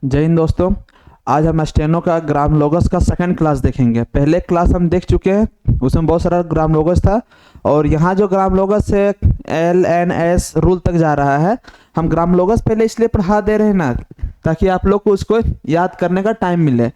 जय हिंद दोस्तों। आज हम स्टेनो का ग्राम लोगस का सेकंड क्लास देखेंगे। पहले क्लास हम देख चुके हैं, उसमें बहुत सारा ग्राम लोगस था और यहाँ जो ग्राम लोगस से एल एन एस रूल तक जा रहा है। हम ग्राम लोगस पहले इसलिए पढ़ा दे रहे हैं ना, ताकि आप लोग को उसको याद करने का टाइम मिले,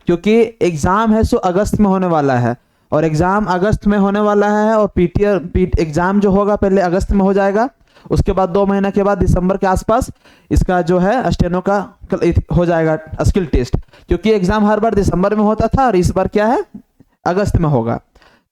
क्योंकि एग्ज़ाम है सो अगस्त में होने वाला है और एग्ज़ाम अगस्त में होने वाला है और एग्ज़ाम जो होगा पहले अगस्त में हो जाएगा। उसके बाद 2 महीने के बाद दिसंबर के आसपास इसका जो है स्टेनो का हो जाएगा स्किल टेस्ट, क्योंकि एग्जाम हर बार दिसंबर में होता था और इस बार क्या है अगस्त में होगा।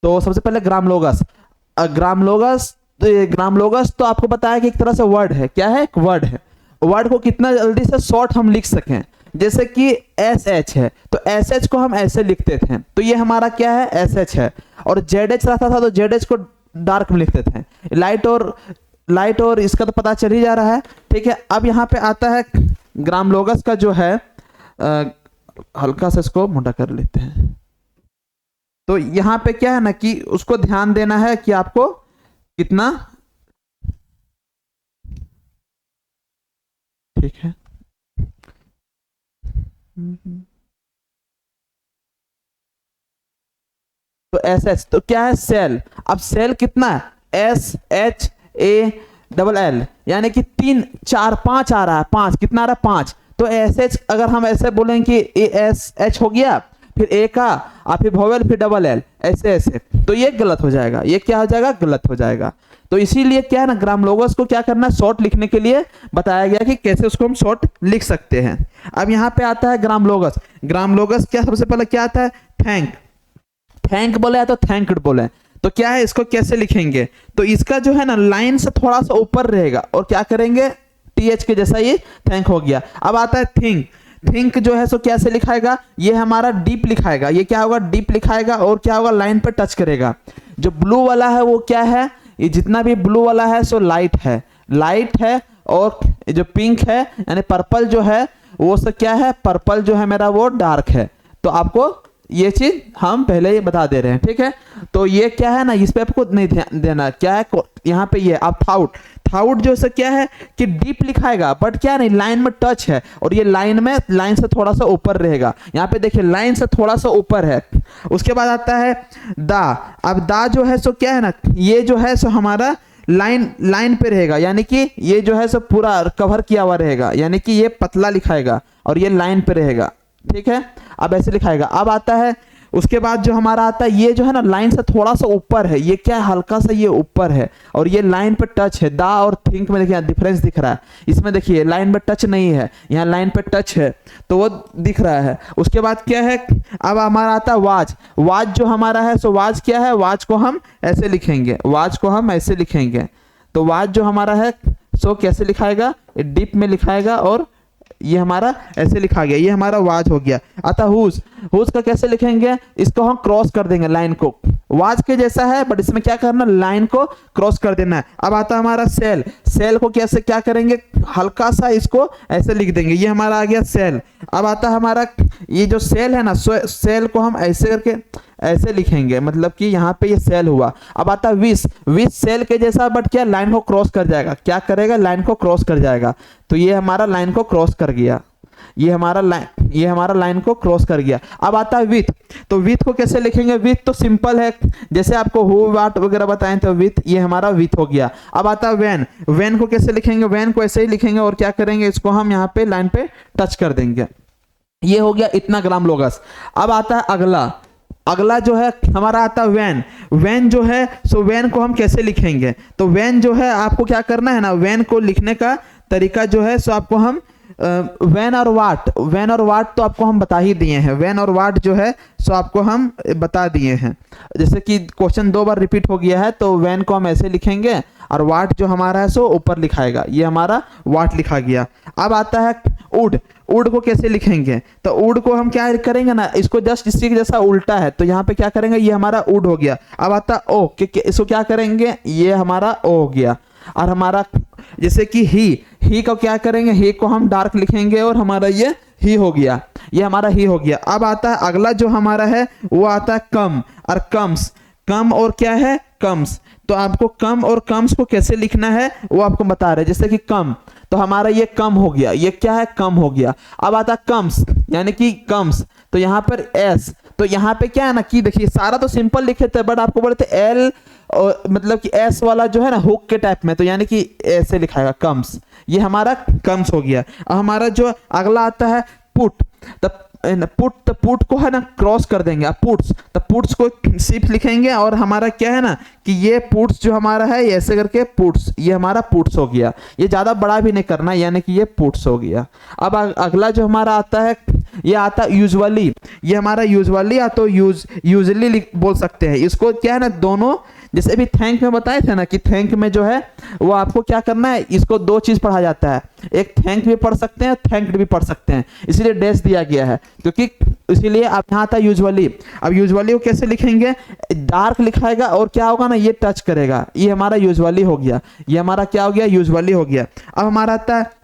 तो सबसे पहले ग्राम लोगस। ग्राम लोगस तो आपको पता है कि एक तरह से वर्ड है। क्या है? एक वर्ड है। वर्ड को कितना जल्दी से शॉर्ट हम लिख सकें, जैसे कि एस एच है तो एस एच को हम ऐसे लिखते थे, तो ये हमारा क्या है एस एच है। और जेड एच रहता था तो जेड एच को डार्क में लिखते थे। लाइट और इसका तो पता चल ही जा रहा है, ठीक है। अब यहाँ पे आता है ग्राम लोगस का जो है हल्का सा इसको मोटा कर लेते हैं। तो यहाँ पे क्या है ना कि उसको ध्यान देना है कि आपको कितना, ठीक है। तो एस एच तो क्या है सेल। अब सेल कितना है S H A double L, यानी कि 3 4 5 आ रहा है। 5 कितना आ रहा है 5। तो एस एच अगर हम ऐसे बोलेंगे कि ए एस एच हो गया, फिर ए का और फिर वोवेल फिर डबल एल, ऐसे ऐसे, तो ये गलत हो जाएगा। ये क्या हो जाएगा? गलत हो जाएगा। तो इसीलिए क्या है ना ग्राम लोगस को क्या करना है, शॉर्ट लिखने के लिए बताया गया कि कैसे उसको हम शॉर्ट लिख सकते हैं। अब यहाँ पे आता है ग्राम लोगस। ग्राम लोगस क्या सबसे पहले क्या आता है? थैंक बोले तो थैंक्ड बोले, तो क्या है इसको कैसे लिखेंगे? तो इसका जो है ना लाइन से थोड़ा सा ऊपर रहेगा और क्या करेंगे टीएच के जैसा ये थैंक हो गया। अब आता है थिंक जो है सो कैसे लिखाएगा? ये हमारा डीप लिखाएगा। ये क्या होगा? डीप लिखाएगा और क्या होगा लाइन पे टच करेगा। जो ब्लू वाला है वो क्या है? ये जितना भी ब्लू वाला है सो लाइट है और जो पिंक है यानी पर्पल जो है वो सब क्या है? पर्पल जो है मेरा वो डार्क है। तो आपको ये चीज हम पहले ही बता दे रहे हैं, ठीक है। तो ये क्या है ना इस पे आपको नहीं ध्यान देना। क्या है यहाँ पे ये अब थाउट जो है क्या है कि डीप लिखाएगा, बट क्या नहीं लाइन में टच है और ये लाइन से थोड़ा सा ऊपर रहेगा। यहाँ पे देखिए लाइन से थोड़ा सा ऊपर है। उसके बाद आता है दा। अब दा जो है सो क्या है ना ये जो है सो हमारा लाइन पे रहेगा, यानी कि ये जो है सो पूरा कवर किया हुआ रहेगा, यानी कि ये पतला लिखाएगा और ये लाइन पे रहेगा, ठीक है। अब ऐसे लिखाएगा। अब आता है उसके बाद जो हमारा आता है ये जो है ना लाइन से थोड़ा सा ऊपर है। ये क्या है? हल्का सा ये ऊपर है और ये लाइन पे टच है। दा और थिंक में देखिए डिफरेंस दिख रहा है। इसमें देखिए लाइन पे टच नहीं है, यहाँ लाइन पे टच है तो वो दिख रहा है। उसके बाद क्या है? अब हमारा आता है वाज जो हमारा है सो वाज क्या है? वाज को हम ऐसे लिखेंगे। तो वाज जो हमारा है सो कैसे लिखाएगा? डीप में लिखाएगा और ये हमारा ऐसे लिखा गया, ये हमारा वाज हो गया। अतः हुज का कैसे लिखेंगे? इसको हम क्रॉस कर देंगे लाइन को। वाज के जैसा है बट इसमें क्या करना लाइन को क्रॉस कर देना है। अब आता है हमारा सेल को कैसे क्या करेंगे? हल्का सा इसको ऐसे लिख देंगे, ये हमारा आ गया सेल। अब आता है हमारा ये जो सेल है ना सेल को हम ऐसे करके ऐसे लिखेंगे, मतलब कि यहाँ पे ये सेल हुआ। अब आता है विश सेल के जैसा बट क्या लाइन को क्रॉस कर जाएगा। क्या करेगा? लाइन को क्रॉस कर जाएगा। तो ये हमारा लाइन को क्रॉस कर गया। ये हमारा लाइन को क्रॉस कर गया। अब आता है विथ। तो विथ को कैसे लिखेंगे? विथ तो सिंपल है, जैसे आपको हु वाट वगैरह बताएं तो विथ, ये हमारा विथ हो गया। अब आता है वैन को कैसे लिखेंगे? वैन को ऐसे ही लिखेंगे और क्या करेंगे इसको हम यहाँ पे लाइन पे टच कर देंगे। ये हो गया इतना ग्राम लोगस। अब आता है अगला जो है हमारा आता है वैन जो है सो वैन को हम कैसे लिखेंगे? तो वैन जो है आपको क्या करना है ना, वैन को लिखने का तरीका जो है सो आपको हम वैन और वाट तो आपको हम बता ही दिए हैं। वैन और वाट जो है सो आपको हम बता दिए हैं। जैसे कि क्वेश्चन 2 बार रिपीट हो गया है तो वैन को हम ऐसे लिखेंगे और वाट जो हमारा है सो ऊपर लिखाएगा, ये हमारा वाट लिखा गया। अब आता है उड को कैसे लिखेंगे? तो उड को हम क्या करेंगे ना, इसको जस्ट इसी के जैसा उल्टा है तो यहाँ पे क्या करेंगे, ये हमारा उड हो गया। अब आता ओ इसको क्या करेंगे? ये हमारा ओ हो गया। और हमारा जैसे कि ही को क्या करेंगे? ही को हम डार्क लिखेंगे और हमारा ये ही हो गया, ये हमारा ही हो गया। अब आता है अगला जो हमारा है वो आता है कम और कम और क्या है? कम्स। तो आपको कम और कम्स को कैसे लिखना है वो आपको बता रहे हैं। जैसे कि कम तो हमारा ये कम हो गया, ये क्या है, कम हो गया। अब आता कम्स, यानी कि कम्स, तो यहाँ पर एस, तो यहाँ पे क्या है ना कि देखिए सारा तो सिंपल लिखे थे, बट आपको बोले थे एल और मतलब कि एस वाला जो है ना हुक के टाइप में, तो यानी कि ऐसे लिखाएगा कम्स, ये हमारा कम्स हो गया। अब हमारा जो अगला आता है पुट, तब पुट को है ना क्रॉस कर देंगे, अब पुट्स, तो पुट्स को सिर्फ लिखेंगे और हमारा क्या है ना कि ये पुट्स जो हमारा है ऐसे करके पुट्स, ये हमारा पुट्स हो गया। ये ज्यादा बड़ा भी नहीं करना, यानी कि ये पुट्स हो गया। अब अगला जो हमारा आता है, ये आता यूजुअली, ये हमारा यूजुअली या तो यूजली बोल सकते हैं इसको, क्या है ना दोनों, जैसे भी थैंक में बताए थे ना कि थैंक में जो है वो आपको क्या करना है, इसको दो चीज पढ़ा जाता है, एक थैंक भी पढ़ सकते हैं, थैंक्ड भी पढ़ सकते हैं, इसीलिए डैश दिया गया है, क्योंकि इसीलिए अब यहाँ आता यूजुअली। अब यूजुअली को कैसे लिखेंगे, डार्क लिखाएगा और क्या होगा ना ये टच करेगा, ये हमारा यूजुअली हो गया, ये हमारा क्या हो गया, यूजुअली हो गया। अब हमारा आता है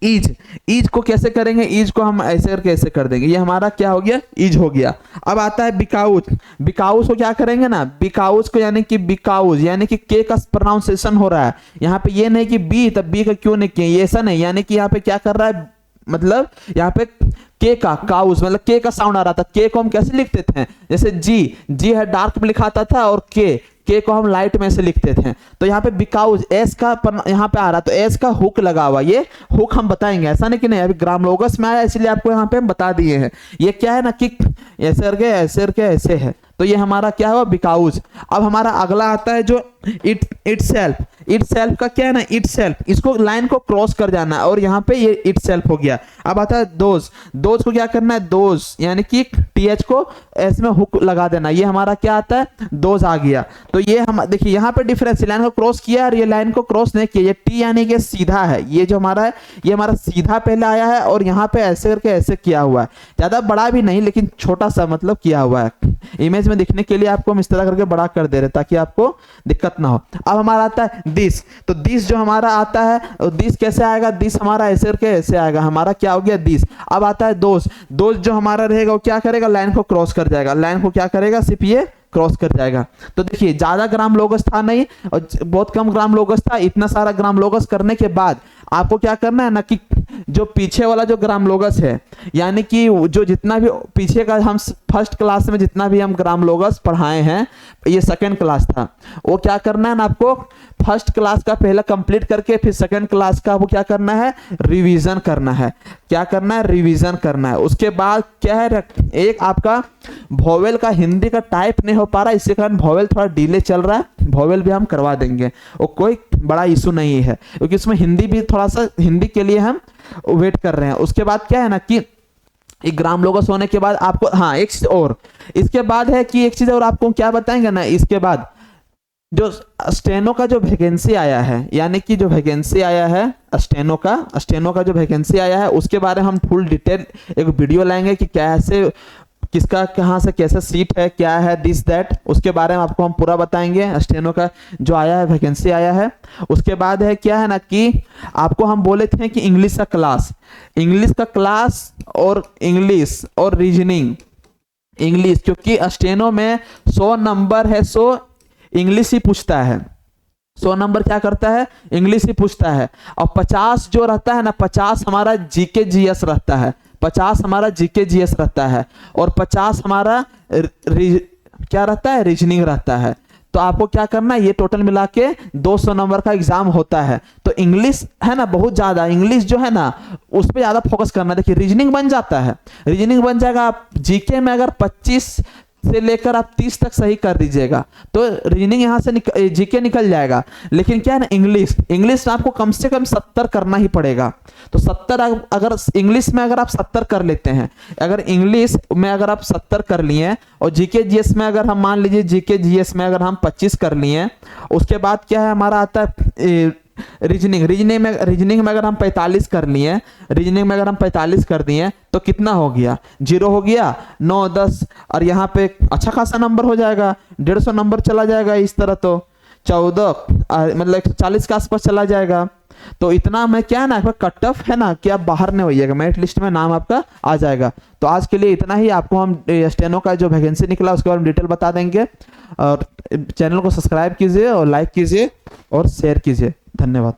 ईज, ईज को कैसे करेंगे, ईज को हम ऐसे करके ऐसे कर देंगे, ये हमारा क्या हो गया, ईज हो गया। अब आता है बिकाउज, बिकाउज को क्या करेंगे ना, बिकाउज को यानी कि बिकाउज, यानी कि के का प्रोनाउंसिएशन हो रहा है यहाँ पे, ये नहीं कि बी, तब बी का क्यों नहीं किया, ये ऐसा नहीं, यानी कि यहाँ पे क्या कर रहा है, मतलब यहाँ पे के का काउज, मतलब के का साउंड आ रहा था, के को हम कैसे लिखते थे, जैसे जी है डार्क में लिखाता था और के को हम लाइट में से लिखते थे, तो यहाँ पे बिकाउज एस का यहाँ पे आ रहा, तो एस का हुक लगा हुआ, ये हुक हम बताएंगे, ऐसा नहीं कि नहीं, अभी ग्रामलोगस में आया इसलिए आपको यहाँ पे हम बता दिए हैं। ये क्या है ना कि ऐसे करके ऐसे करके ऐसे है, तो ये हमारा क्या हुआ, बिकाउज। अब हमारा अगला आता है जो इट सेल्फ का क्या है ना, इट सेल्फ, इसको लाइन को क्रॉस कर जाना है और यहाँ पे ये इट सेल्फ हो गया। अब आता है दोज, दोज को क्या करना है, दोज यानी कि टीएच को एस में हुक लगा देना, ये हमारा क्या आता है, दोज आ गया। तो ये हम देखिए यहाँ पे डिफरेंस, लाइन को क्रॉस किया और ये लाइन को क्रॉस नहीं किया, ये टी यानी कि सीधा है, ये जो हमारा है ये हमारा सीधा पहले आया है और यहाँ पे ऐसे करके ऐसे किया हुआ है, ज्यादा बड़ा भी नहीं लेकिन छोटा सा मतलब किया हुआ है, इमेज में दिखने के लिए आपको हम इस तरह करके बड़ा कर दे रहे ताकि आपको दिक्कत ना हो। अब हमारा आता है दिस, तो दिस जो हमारा आता है, दिस कैसे आएगा, दिस हमारा ऐसे करके ऐसे आएगा, हमारा क्या हो गया, दिस। अब आता है दोस्त, दोस्त जो हमारा रहेगा वो क्या करेगा, लाइन को क्रॉस कर जाएगा, लाइन को क्या करेगा, सिर्फ ये क्रॉस कर जाएगा। तो देखिए ज्यादा ग्राम लोगस था नहीं और बहुत कम ग्राम लोगस था, इतना सारा ग्राम लोगस करने के बाद आपको क्या करना है ना कि जो पीछे वाला जो ग्राम लोगस है, यानी कि जो जितना भी पीछे का हम फर्स्ट क्लास में जितना भी हम ग्राम लोगस पढ़ाए हैं, ये सेकंड क्लास था, वो क्या करना है ना आपको फर्स्ट क्लास का पहला कंप्लीट करके फिर सेकंड क्लास का वो क्या करना है, रिवीजन करना है। क्या करना है, रिवीजन करना है। उसके बाद क्या है, एक आपका वोवेल का हिंदी का टाइप नहीं हो पा रहा, इसके कारण वोवेल थोड़ा डिले चल रहा है, वोवेल भी हम करवा देंगे, वो कोई बड़ा इशू नहीं है क्योंकि इसमें हिंदी भी थोड़ा सा, हिंदी के लिए हम वेट कर रहे हैं। उसके बाद क्या है ना कि एक ग्राम लोगस होने के बाद आपको, हाँ एक चीज और इसके बाद है कि एक चीज और आपको क्या बताएंगे ना, इसके बाद जो स्टेनो का जो वैकेंसी आया है, यानी कि जो वैकेंसी आया है स्टेनो का जो वैकेंसी आया है उसके बारे में हम फुल डिटेल एक वीडियो लाएंगे कि कैसे किसका कहाँ से कैसे सीट है, क्या है दिस दैट, उसके बारे में आपको हम पूरा बताएंगे। स्टेनो का जो आया है वैकेंसी आया है। उसके बाद है क्या है ना कि आपको हम बोले थे कि इंग्लिश का क्लास और इंग्लिश और रीजनिंग, इंग्लिश क्योंकि स्टेनो में 100 नंबर है, 100 इंग्लिश ही पूछता है, 100 नंबर क्या करता है, इंग्लिश ही पूछता है, और 50 जो रहता है ना, 50 हमारा जीके जीएस रहता है, 50 हमारा जीके जीएस रहता है और 50 हमारा क्या रहता है, रीजनिंग रहता है। तो आपको क्या करना है, ये टोटल मिला के 200 नंबर का एग्जाम होता है। तो इंग्लिश है ना बहुत ज्यादा, इंग्लिश जो है ना उस पर ज्यादा फोकस करना। देखिए रीजनिंग बन जाता है, रीजनिंग बन जाएगा, आप जीके में अगर 25 से लेकर आप 30 तक सही कर दीजिएगा तो रीजनिंग यहाँ से जीके निकल जाएगा। लेकिन क्या है ना, इंग्लिश आपको कम से कम 70 करना ही पड़ेगा। तो 70 अगर इंग्लिश में अगर आप 70 कर लेते हैं, अगर इंग्लिश में अगर आप 70 कर लिए और जीके जीएस में अगर हम मान लीजिए जीके जीएस में अगर हम 25 कर लिए, उसके बाद क्या है हमारा आता है रीजनिंग में अगर हम 45 कर लिए, रीजनिंग में अगर हम 45 कर दिए तो कितना हो गया, 0 हो गया, 9 10 और यहाँ पे अच्छा खासा नंबर हो जाएगा, 150 नंबर चला जाएगा इस तरह, तो 14 मतलब 140 के आसपास चला जाएगा। तो इतना में क्या है ना, आपका कट ऑफ है ना कि आप बाहर नहीं होइएगा, मेरिट लिस्ट में नाम आपका आ जाएगा। तो आज के लिए इतना ही, आपको हम स्टेनो का जो वैकेंसी निकला उसके बारे में डिटेल बता देंगे। और चैनल को सब्सक्राइब कीजिए और लाइक कीजिए और शेयर कीजिए। धन्यवाद।